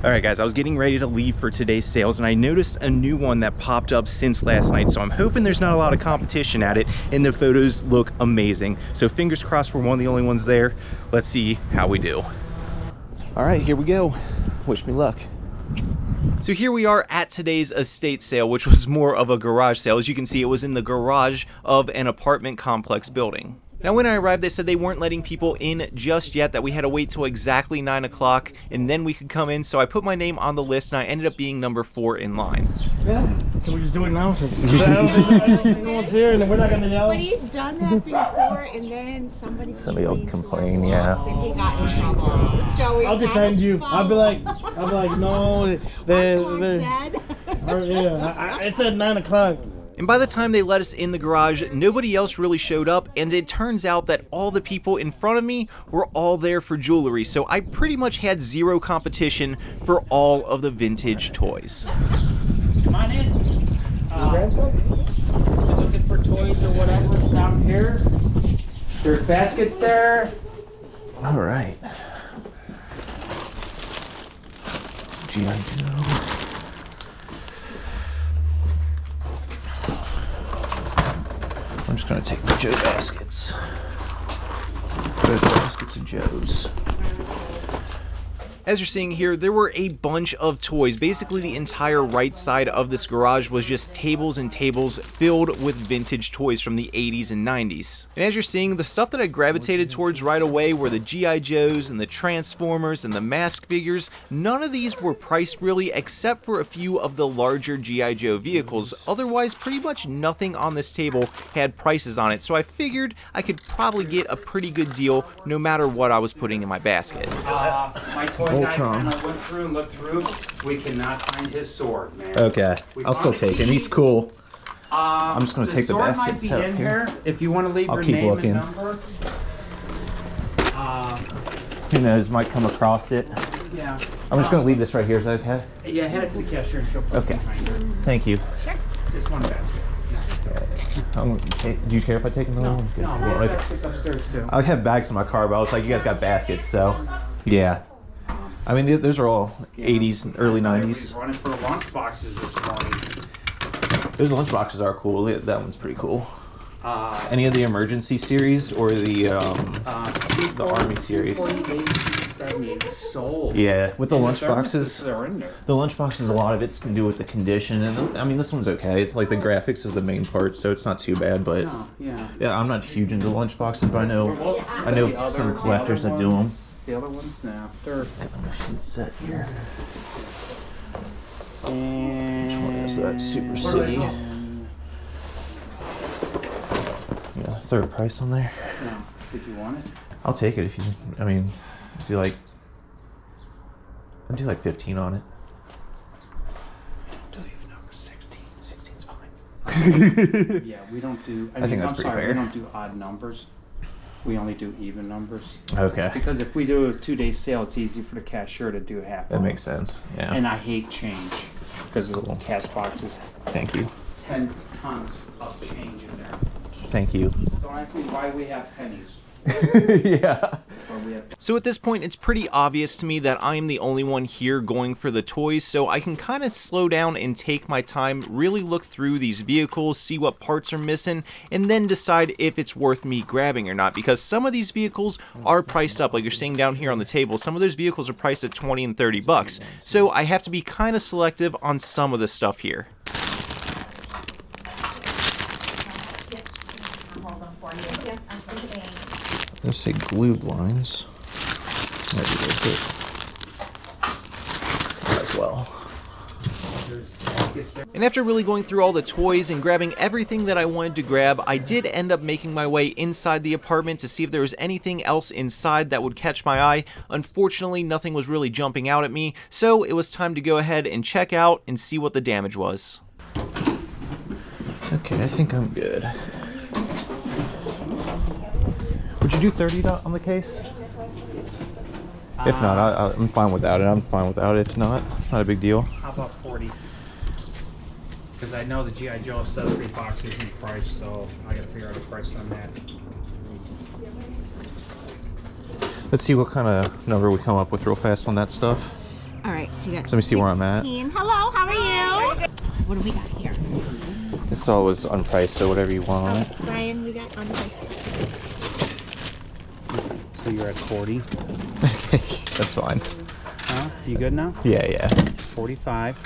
All right, guys, I was getting ready to leave for today's sales and I noticed a new one that popped up since last night. So I'm hoping there's not a lot of competition at it and the photos look amazing. So fingers crossed we're one of the only ones there. Let's see how we do. All right, here we go. Wish me luck. So here we are at today's estate sale, which was more of a garage sale. As you can see, it was in the garage of an apartment complex building. Now when I arrived, they said they weren't letting people in just yet, that we had to wait till exactly 9 o'clock and then we could come in. So I put my name on the list and I ended up being number 4 in line. Yeah, can we just do it now since I don't think no one's here and then we're not gonna yell? But he's done that before and then somebody will complain, yeah. And he got in trouble. So I'll defend you. I'll be like, no, it's at 9 o'clock. And by the time they let us in the garage, nobody else really showed up, and it turns out that all the people in front of me were all there for jewelry, so I pretty much had zero competition for all of the vintage toys. Come on in. You're looking for toys or whatever, it's down here. There's baskets there. All right. G.I. Joe. I'm just gonna take the Joe baskets. Both baskets of Joes. As you're seeing here, there were a bunch of toys. Basically, the entire right side of this garage was just tables and tables filled with vintage toys from the 80s and 90s. And as you're seeing, the stuff that I gravitated towards right away were the G.I. Joes and the Transformers and the Mask figures. None of these were priced really, except for a few of the larger G.I. Joe vehicles. Otherwise, pretty much nothing on this table had prices on it, so I figured I could probably get a pretty good deal no matter what I was putting in my basket. My toy Voltron. guy went through and looked through. We cannot find his sword, man. Okay, I'll still take him. He's cool. I'm just going to take the sword baskets might be out in here. If you want to leave I'll your keep name looking. and number. Who knows, might come across it. Yeah. I'm just going to leave this right here, is that okay? Yeah, head it to the cashier and she'll put it behind her. Thank you. Sure. Just one basket. Do you care if I take another one? Good. No, we have baskets upstairs too. I have bags in my car, but I was like, you guys got baskets, so yeah. I mean, those are all 80s and early 90s. Running for lunch boxes this morning. Those lunch boxes are cool. That one's pretty cool. Any of the emergency series or the Army series? 248 sold. Yeah, with the And lunch boxes. They're in there. The lunch boxes, a lot of it's can do with the condition, and I mean, this one's okay. It's like the graphics is the main part, so it's not too bad. But Oh, yeah. yeah, I'm not huge into lunch boxes, but I know some collectors that do them. The other ones, no. They're. Got the machine set here. And Which one is that? Super City. Yeah, third price on there. No. Did you want it? I'll take it if you. I mean, do like. I'll do like 15 on it. Do even number 16. 16's fine. Yeah, we don't do. I think that's pretty fair. We don't do odd numbers. We only do even numbers. Okay. Because if we do a 2-day sale, it's easy for the cashier to do half. That off. makes sense. Yeah. And I hate change because Cool. the cash boxes. Thank you. 10 tons of change in there. Thank you. Don't ask me why we have pennies. Yeah. Or we have. So at this point, it's pretty obvious to me that I'm the only one here going for the toys, so I can kind of slow down and take my time, really look through these vehicles, see what parts are missing, and then decide if it's worth me grabbing or not, because some of these vehicles are priced up, like you're seeing down here on the table. Some of those vehicles are priced at 20 and 30 bucks, so I have to be kind of selective on some of the stuff here. Let's say glue blinds. Maybe those good as well. And after really going through all the toys and grabbing everything that I wanted to grab, I did end up making my way inside the apartment to see if there was anything else inside that would catch my eye. Unfortunately, nothing was really jumping out at me, so it was time to go ahead and check out and see what the damage was. Okay, I think I'm good. Would you do 30 on the case? If not, I'm fine without it. I'm fine without it. If not a big deal. How about 40? Because I know the G.I. Joe accessory box isn't priced, so I gotta figure out a price on that. Let's see what kind of number we come up with real fast on that stuff. All right. So you got Let me see where I'm at. 16. Hello, how are you? What do we got here? This all was unpriced, so whatever you want on it. Brian, we got unpriced. So you're at 40. That's fine. Huh? You good now? Yeah. 45.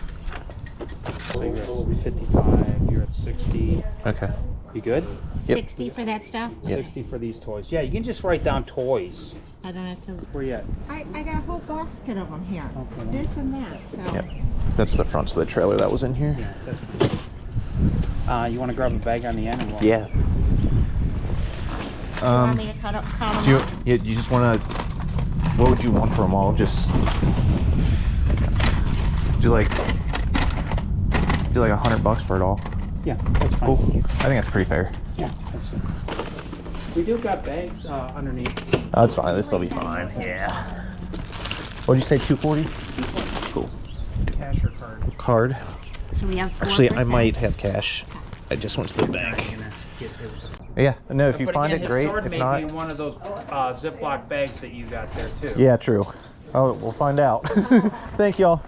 So you're at 55. You're at 60. Okay. You good? Yep. 60 for that stuff? Yep. 60 for these toys. Yeah, you can just write down toys. I don't have to. Where you at? I got a whole basket of them here. Okay. This and that. So. Yep. That's the front of the trailer that was in here. Yeah, that's good. You want to grab a bag on the end? And Yeah. You want me to count them Do you, up? you just want to, what would you want for them all? Just do like $100 for it all. Yeah, that's fine. Cool. I think that's pretty fair. Yeah, that's good. We do got bags underneath. Oh, that's fine. This will be fine. Yeah. What'd you say? 240? 240. Cool. Cash or card? Card. So we have 4%. Actually, I might have cash. I just went to the bank. Yeah. No, if you find it, great. Sword If may not, be in one of those Ziploc bags that you got there too. yeah, true. Oh, we'll find out. Thank y'all.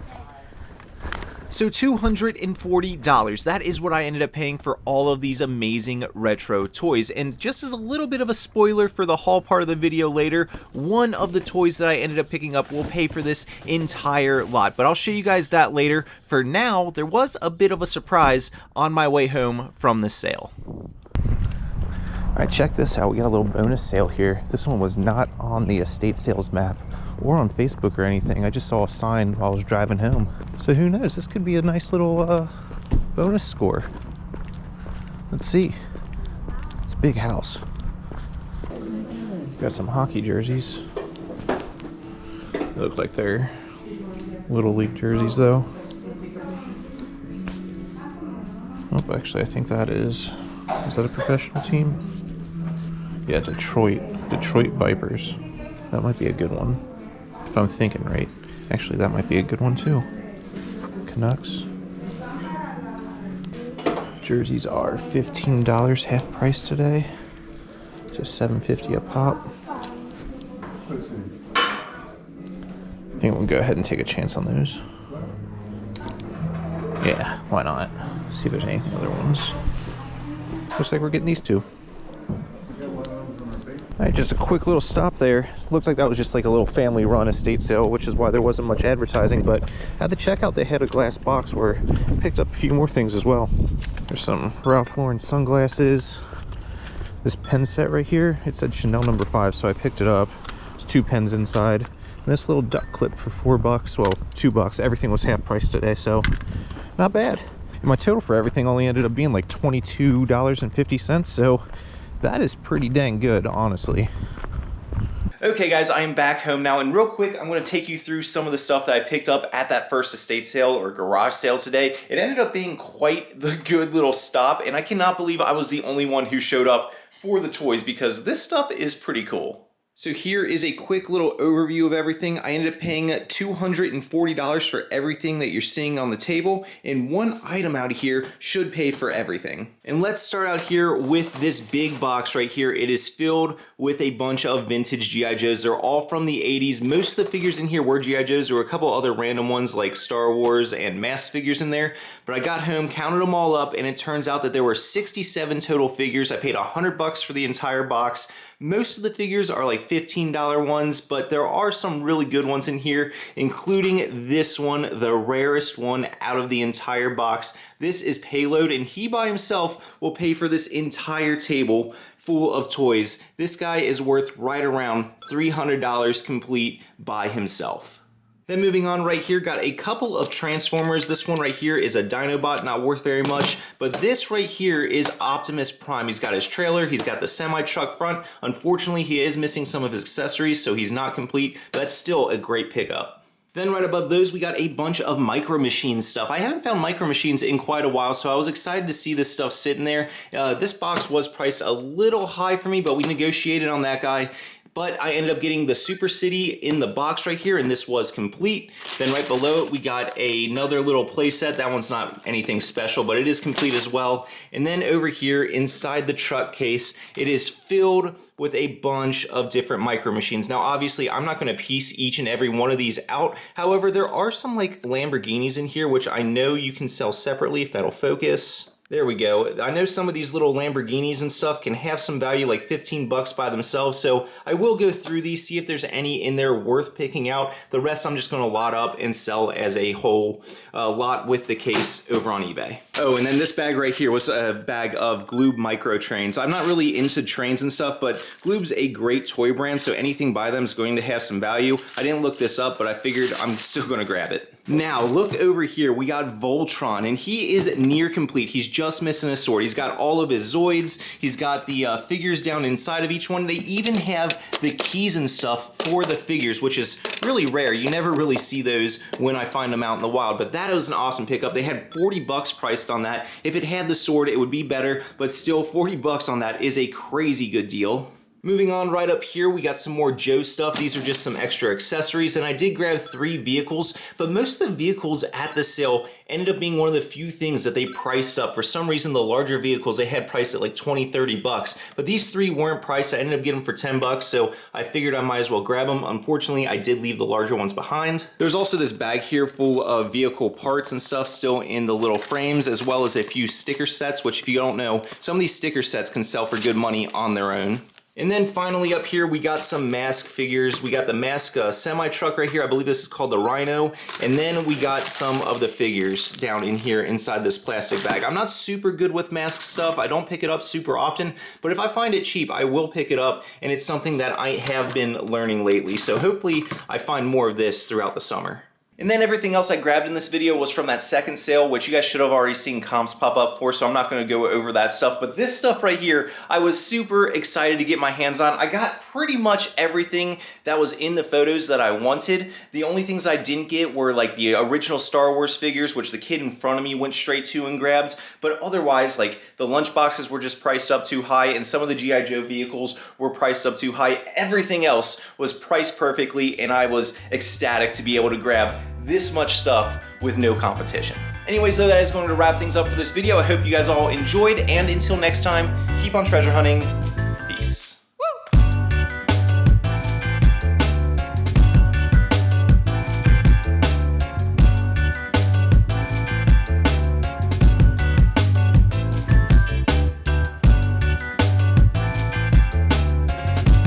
So $240, that is what I ended up paying for all of these amazing retro toys. And just as a little bit of a spoiler for the haul part of the video later, one of the toys that I ended up picking up will pay for this entire lot. But I'll show you guys that later. For now, there was a bit of a surprise on my way home from this sale. All right, check this out. We got a little bonus sale here. This one was not on the estate sales map or on Facebook or anything. I just saw a sign while I was driving home. So who knows? This could be a nice little bonus score. Let's see. It's a big house. Got some hockey jerseys. They look like they're Little League jerseys though. Oh, actually I think that is that a professional team? Yeah, Detroit Vipers. That might be a good one. If I'm thinking right. Actually, that might be a good one too. Canucks. Jerseys are $15 half price today. Just $7.50 a pop. I think we'll go ahead and take a chance on those. Yeah, why not? See if there's anything other ones. Looks like we're getting these two. All right, just a quick little stop there. Looks like that was just like a little family run estate sale, which is why there wasn't much advertising, but at the checkout they had a glass box where I picked up a few more things as well. There's some Ralph Lauren sunglasses. This pen set right here, it said Chanel No. 5, so I picked it up. There's 2 pens inside. And this little duck clip for $4, well, $2. Everything was half price today, so not bad. And my total for everything only ended up being like $22.50, so that is pretty dang good, honestly. Okay guys, I am back home now, and real quick, I'm going to take you through some of the stuff that I picked up at that first estate sale or garage sale today. It ended up being quite the good little stop, and I cannot believe I was the only one who showed up for the toys because this stuff is pretty cool. So here is a quick little overview of everything. I ended up paying $240 for everything that you're seeing on the table, and one item out of here should pay for everything. And let's start out here with this big box right here. It is filled with a bunch of vintage G.I. Joes. They're all from the 80s. Most of the figures in here were G.I. Joes. There were a couple other random ones like Star Wars and Mask figures in there, but I got home, counted them all up, and it turns out that there were 67 total figures. I paid $100 for the entire box. Most of the figures are like $15 ones, but there are some really good ones in here, including this one, the rarest one out of the entire box. This is Payload, and he by himself will pay for this entire table full of toys. This guy is worth right around $300 complete by himself. Then moving on right here, got a couple of Transformers. This one right here is a Dinobot, not worth very much, but this right here is Optimus Prime. He's got his trailer, he's got the semi-truck front. Unfortunately, he is missing some of his accessories, so he's not complete, but that's still a great pickup. Then right above those, we got a bunch of Micro Machines stuff. I haven't found Micro Machines in quite a while, so I was excited to see this stuff sitting there. This box was priced a little high for me, but we negotiated on that guy. But I ended up getting the Super City in the box right here, and this was complete. Then right below it, we got another little playset. That one's not anything special, but it is complete as well. And then over here inside the truck case, it is filled with a bunch of different micro machines. Now, obviously, I'm not gonna piece each and every one of these out. However, there are some like Lamborghinis in here, which I know you can sell separately if that'll focus. There we go. I know some of these little Lamborghinis and stuff can have some value, like 15 bucks by themselves, so I will go through these, see if there's any in there worth picking out. The rest I'm just gonna lot up and sell as a whole lot with the case over on eBay. Oh, and then this bag right here was a bag of Gloob micro trains. I'm not really into trains and stuff, but Gloob's a great toy brand, so anything by them is going to have some value. I didn't look this up, but I figured I'm still gonna grab it. Now, look over here, we got Voltron, and he is near complete. He's just missing a sword. He's got all of his Zoids, he's got the figures down inside of each one. They even have the keys and stuff for the figures, which is really rare. You never really see those when I find them out in the wild, but that was an awesome pickup. They had 40 bucks priced on that. If it had the sword, it would be better, but still 40 bucks on that is a crazy good deal. Moving on right up here, we got some more Joe stuff. These are just some extra accessories, and I did grab 3 vehicles, but most of the vehicles at the sale ended up being one of the few things that they priced up. For some reason, the larger vehicles, they had priced at like 20, 30 bucks, but these 3 weren't priced. I ended up getting them for 10 bucks, so I figured I might as well grab them. Unfortunately, I did leave the larger ones behind. There's also this bag here full of vehicle parts and stuff still in the little frames, as well as a few sticker sets, which if you don't know, some of these sticker sets can sell for good money on their own. And then finally up here, we got some Mask figures. We got the Mask semi-truck right here. I believe this is called the Rhino. And then we got some of the figures down in here inside this plastic bag. I'm not super good with Mask stuff. I don't pick it up super often, but if I find it cheap, I will pick it up. And it's something that I have been learning lately. So hopefully I find more of this throughout the summer. And then everything else I grabbed in this video was from that second sale, which you guys should have already seen comps pop up for, so I'm not gonna go over that stuff. But this stuff right here, I was super excited to get my hands on. I got pretty much everything that was in the photos that I wanted. The only things I didn't get were like the original Star Wars figures, which the kid in front of me went straight to and grabbed. But otherwise, like the lunch boxes were just priced up too high, and some of the G.I. Joe vehicles were priced up too high. Everything else was priced perfectly, and I was ecstatic to be able to grab this much stuff with no competition. Anyways, though, that is going to wrap things up for this video. I hope you guys all enjoyed, and until next time, keep on treasure hunting.